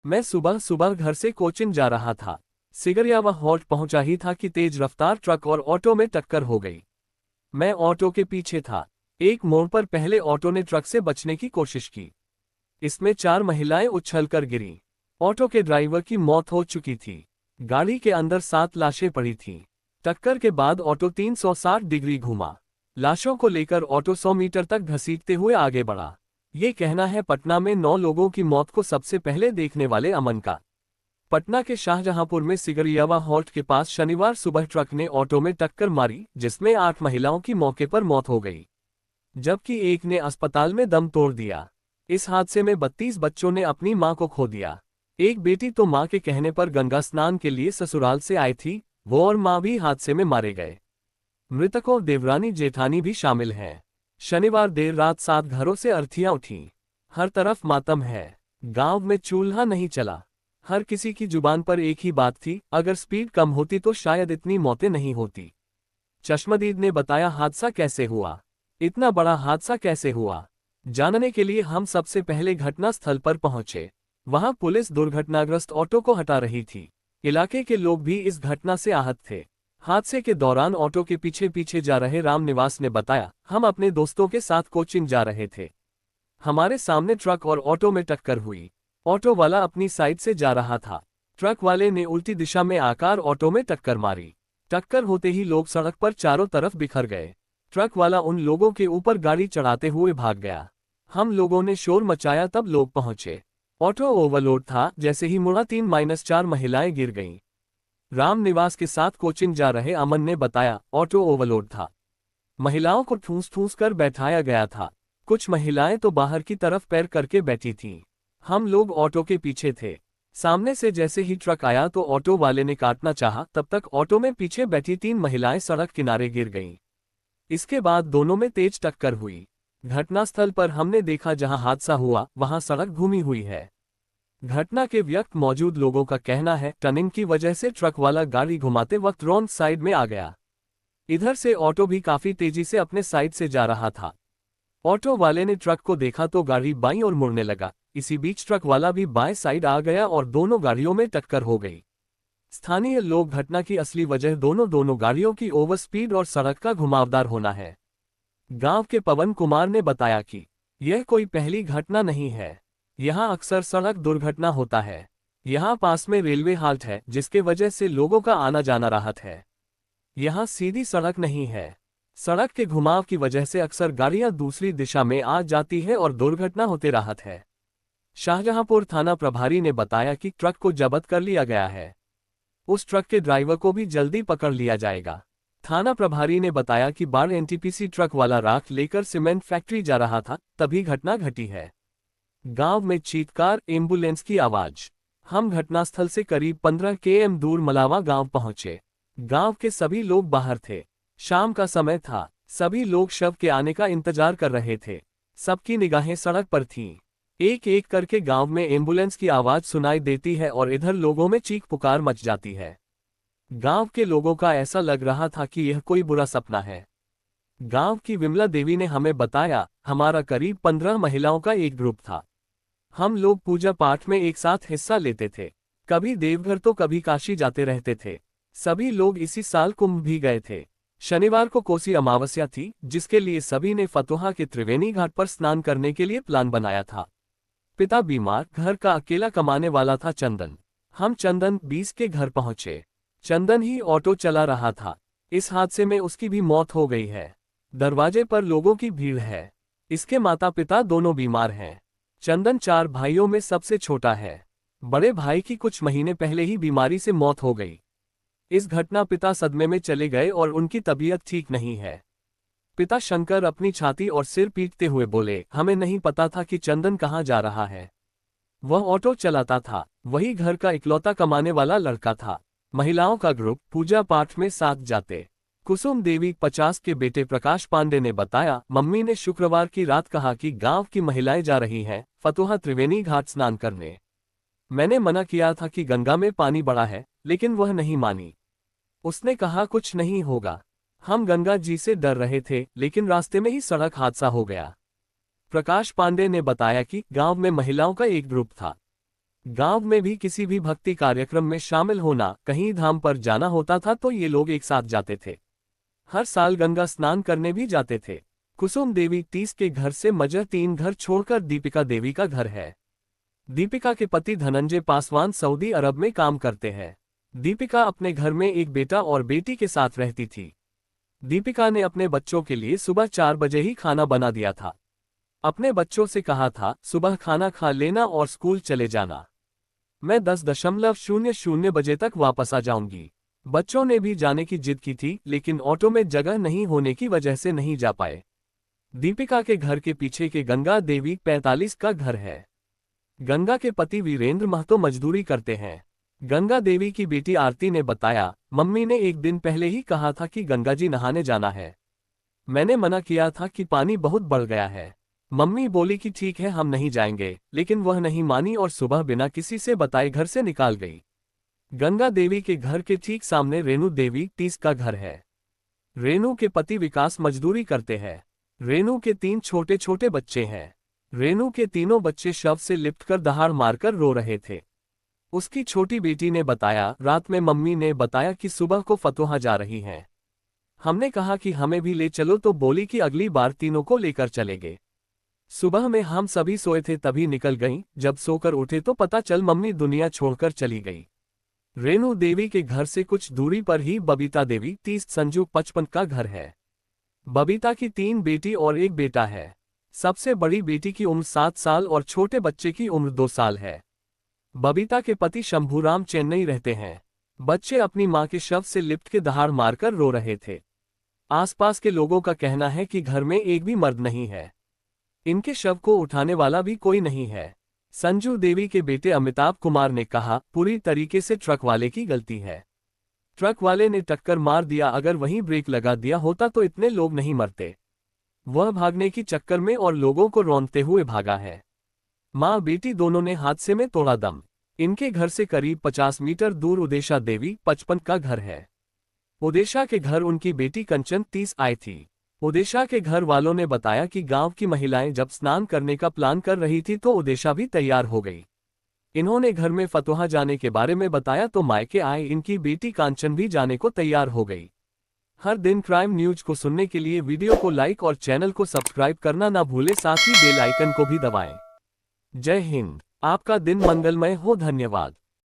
मैं सुबह सुबह घर से कोचिंग जा रहा था। सिगरियावा हॉल्ट पहुंचा ही था कि तेज रफ्तार ट्रक और ऑटो में टक्कर हो गई। मैं ऑटो के पीछे था। एक मोड़ पर पहले ऑटो ने ट्रक से बचने की कोशिश की। इसमें 4 महिलाएं उछलकर गिरीं। ऑटो के ड्राइवर की मौत हो चुकी थी। गाड़ी के अंदर 7 लाशें पड़ी थीं। टक्कर के बाद ऑटो 360 डिग्री घूमा। लाशों को लेकर ऑटो 100 मीटर तक घसीटते हुए आगे बढ़ा। ये कहना है पटना में 9 लोगों की मौत को सबसे पहले देखने वाले अमन का। पटना के शाहजहांपुर में सिगरियावा हॉल्ट के पास शनिवार सुबह ट्रक ने ऑटो में टक्कर मारी, जिसमें 8 महिलाओं की मौके पर मौत हो गई, जबकि एक ने अस्पताल में दम तोड़ दिया। इस हादसे में 32 बच्चों ने अपनी मां को खो दिया। एक बेटी तो मां के कहने पर गंगा स्नान के लिए ससुराल से आई थी, वो और मां भी हादसे में मारे गए। मृतकों देवरानी जेठानी भी शामिल हैं। शनिवार देर रात 7 घरों से अर्थियां उठीं। हर तरफ मातम है। गांव में चूल्हा नहीं चला। हर किसी की जुबान पर एक ही बात थी, अगर स्पीड कम होती तो शायद इतनी मौतें नहीं होती। चश्मदीद ने बताया, हादसा कैसे हुआ, इतना बड़ा हादसा कैसे हुआ, जानने के लिए हम सबसे पहले घटनास्थल पर पहुंचे। वहां पुलिस दुर्घटनाग्रस्त ऑटो को हटा रही थी। इलाके के लोग भी इस घटना से आहत थे। हादसे के दौरान ऑटो के पीछे पीछे जा रहे रामनिवास ने बताया, हम अपने दोस्तों के साथ कोचिंग जा रहे थे। हमारे सामने ट्रक और ऑटो में टक्कर हुई। ऑटो वाला अपनी साइड से जा रहा था। ट्रक वाले ने उल्टी दिशा में आकर ऑटो में टक्कर मारी। टक्कर होते ही लोग सड़क पर चारों तरफ बिखर गए। ट्रक वाला उन लोगों के ऊपर गाड़ी चढ़ाते हुए भाग गया। हम लोगों ने शोर मचाया तब लोग पहुंचे। ऑटो ओवरलोड था, जैसे ही मुड़ा 3-4 महिलाएं गिर गईं। रामनिवास के साथ कोचिंग जा रहे अमन ने बताया, ऑटो ओवरलोड था। महिलाओं को ठूंस ठूंस कर बैठाया गया था। कुछ महिलाएं तो बाहर की तरफ पैर करके बैठी थीं। हम लोग ऑटो के पीछे थे। सामने से जैसे ही ट्रक आया तो ऑटो वाले ने काटना चाहा, तब तक ऑटो में पीछे बैठी 3 महिलाएं सड़क किनारे गिर गईं। इसके बाद दोनों में तेज टक्कर हुई। घटनास्थल पर हमने देखा जहां हादसा हुआ वहां सड़क घूमी हुई है। घटना के वक्त मौजूद लोगों का कहना है, टर्निंग की वजह से ट्रक वाला गाड़ी घुमाते वक्त रॉन्ग साइड में आ गया। इधर से ऑटो भी काफी तेजी से अपने साइड से जा रहा था। ऑटो वाले ने ट्रक को देखा तो गाड़ी बाईं ओर मुड़ने लगा। इसी बीच ट्रक वाला भी बाएं साइड आ गया और दोनों गाड़ियों में टक्कर हो गई। स्थानीय लोग घटना की असली वजह दोनों गाड़ियों की ओवर स्पीड और सड़क का घुमावदार होना है। गांव के पवन कुमार ने बताया कि यह कोई पहली घटना नहीं है। यहां अक्सर सड़क दुर्घटना होता है। यहां पास में रेलवे हाल्ट है, जिसके वजह से लोगों का आना जाना राहत है। यहां सीधी सड़क नहीं है। सड़क के घुमाव की वजह से अक्सर गाड़ियां दूसरी दिशा में आ जाती है और दुर्घटना होते राहत है। शाहजहांपुर थाना प्रभारी ने बताया कि ट्रक को जब्त कर लिया गया है। उस ट्रक के ड्राइवर को भी जल्दी पकड़ लिया जाएगा। थाना प्रभारी ने बताया कि बाढ़ एनटीपीसी ट्रक वाला राख लेकर सीमेंट फैक्ट्री जा रहा था, तभी घटना घटी है। गांव में चीत्कार, एम्बुलेंस की आवाज। हम घटनास्थल से करीब 15 km दूर मलावा गांव पहुंचे। गांव के सभी लोग बाहर थे। शाम का समय था। सभी लोग शव के आने का इंतजार कर रहे थे। सबकी निगाहें सड़क पर थीं। एक एक करके गांव में एम्बुलेंस की आवाज सुनाई देती है और इधर लोगों में चीख पुकार मच जाती है। गांव के लोगों का ऐसा लग रहा था कि यह कोई बुरा सपना है। गांव की विमला देवी ने हमें बताया, हमारा करीब 15 महिलाओं का एक ग्रुप था। हम लोग पूजा पाठ में एक साथ हिस्सा लेते थे। कभी देवघर तो कभी काशी जाते रहते थे। सभी लोग इसी साल कुंभ भी गए थे। शनिवार को कोसी अमावस्या थी, जिसके लिए सभी ने फतुहा के त्रिवेणी घाट पर स्नान करने के लिए प्लान बनाया था। पिता बीमार, घर का अकेला कमाने वाला था चंदन। हम चंदन 20 के घर पहुंचे। चंदन ही ऑटो चला रहा था। इस हादसे में उसकी भी मौत हो गई है। दरवाजे पर लोगों की भीड़ है। इसके माता पिता दोनों बीमार हैं। चंदन 4 भाइयों में सबसे छोटा है। बड़े भाई की कुछ महीने पहले ही बीमारी से मौत हो गई। इस घटना पिता सदमे में चले गए और उनकी तबीयत ठीक नहीं है। पिता शंकर अपनी छाती और सिर पीटते हुए बोले, हमें नहीं पता था कि चंदन कहाँ जा रहा है। वह ऑटो चलाता था। वही घर का इकलौता कमाने वाला लड़का था। महिलाओं का ग्रुप पूजा पाठ में साथ जाते। कुसुम देवी 50 के बेटे प्रकाश पांडे ने बताया, मम्मी ने शुक्रवार की रात कहा कि गांव की महिलाएं जा रही हैं फतुहा त्रिवेणी घाट स्नान करने। मैंने मना किया था कि गंगा में पानी बड़ा है, लेकिन वह नहीं मानी। उसने कहा कुछ नहीं होगा। हम गंगा जी से डर रहे थे, लेकिन रास्ते में ही सड़क हादसा हो गया। प्रकाश पांडे ने बताया कि गांव में महिलाओं का एक ग्रुप था। गांव में भी किसी भी भक्ति कार्यक्रम में शामिल होना, कहीं धाम पर जाना होता था तो ये लोग एक साथ जाते थे। हर साल गंगा स्नान करने भी जाते थे। कुसुम देवी 30 के घर से मजर 3 घर छोड़कर दीपिका देवी का घर है। दीपिका के पति धनंजय पासवान सऊदी अरब में काम करते हैं। दीपिका अपने घर में एक बेटा और बेटी के साथ रहती थी। दीपिका ने अपने बच्चों के लिए सुबह 4 बजे ही खाना बना दिया था। अपने बच्चों से कहा था, सुबह खाना खा लेना और स्कूल चले जाना। मैं 10:00 बजे तक वापस आ जाऊंगी। बच्चों ने भी जाने की जिद की थी, लेकिन ऑटो में जगह नहीं होने की वजह से नहीं जा पाए। दीपिका के घर के पीछे के गंगा देवी 45 का घर है। गंगा के पति वीरेंद्र महतो मजदूरी करते हैं। गंगा देवी की बेटी आरती ने बताया, मम्मी ने एक दिन पहले ही कहा था कि गंगा जी नहाने जाना है। मैंने मना किया था कि पानी बहुत बढ़ गया है। मम्मी बोली कि ठीक है हम नहीं जाएंगे, लेकिन वह नहीं मानी और सुबह बिना किसी से बताए घर से निकाल गई। गंगा देवी के घर के ठीक सामने रेणु देवी 30 का घर है। रेणु के पति विकास मजदूरी करते हैं। रेणु के 3 छोटे छोटे बच्चे हैं। रेणु के तीनों बच्चे शव से लिपट कर दहाड़ मारकर रो रहे थे। उसकी छोटी बेटी ने बताया, रात में मम्मी ने बताया कि सुबह को फतोहा जा रही हैं। हमने कहा कि हमें भी ले चलो तो बोली कि अगली बार तीनों को लेकर चलेंगे। सुबह में हम सभी सोए थे तभी निकल गईं, जब सोकर उठे तो पता चल मम्मी दुनिया छोड़कर चली गई। रेणु देवी के घर से कुछ दूरी पर ही बबीता देवी 30 संजू 55 का घर है। बबीता की 3 बेटी और 1 बेटा है। सबसे बड़ी बेटी की उम्र 7 साल और छोटे बच्चे की उम्र 2 साल है। बबीता के पति शंभूराम चेन्नई रहते हैं। बच्चे अपनी मां के शव से लिपट के दहाड़ मारकर रो रहे थे। आसपास के लोगों का कहना है कि घर में एक भी मर्द नहीं है। इनके शव को उठाने वाला भी कोई नहीं है। संजू देवी के बेटे अमिताभ कुमार ने कहा, पूरी तरीके से ट्रक वाले की गलती है। ट्रक वाले ने टक्कर मार दिया, अगर वहीं ब्रेक लगा दिया होता तो इतने लोग नहीं मरते। वह भागने की चक्कर में और लोगों को रौंदते हुए भागा है। मां बेटी दोनों ने हादसे में तोड़ा दम। इनके घर से करीब 50 मीटर दूर उदेशा देवी 55 का घर है। उदेशा के घर उनकी बेटी कंचन 30 आई थी। उदेशा के घर वालों ने बताया कि गांव की महिलाएं जब स्नान करने का प्लान कर रही थी तो उदेशा भी तैयार हो गई। इन्होंने घर में फतोहा जाने के बारे में बताया तो मायके आए इनकी बेटी कांचन भी जाने को तैयार हो गई। हर दिन क्राइम न्यूज को सुनने के लिए वीडियो को लाइक और चैनल को सब्सक्राइब करना ना भूले, साथ ही बेल आइकन को भी दबाएं। जय हिंद। आपका दिन मंगलमय हो। धन्यवाद।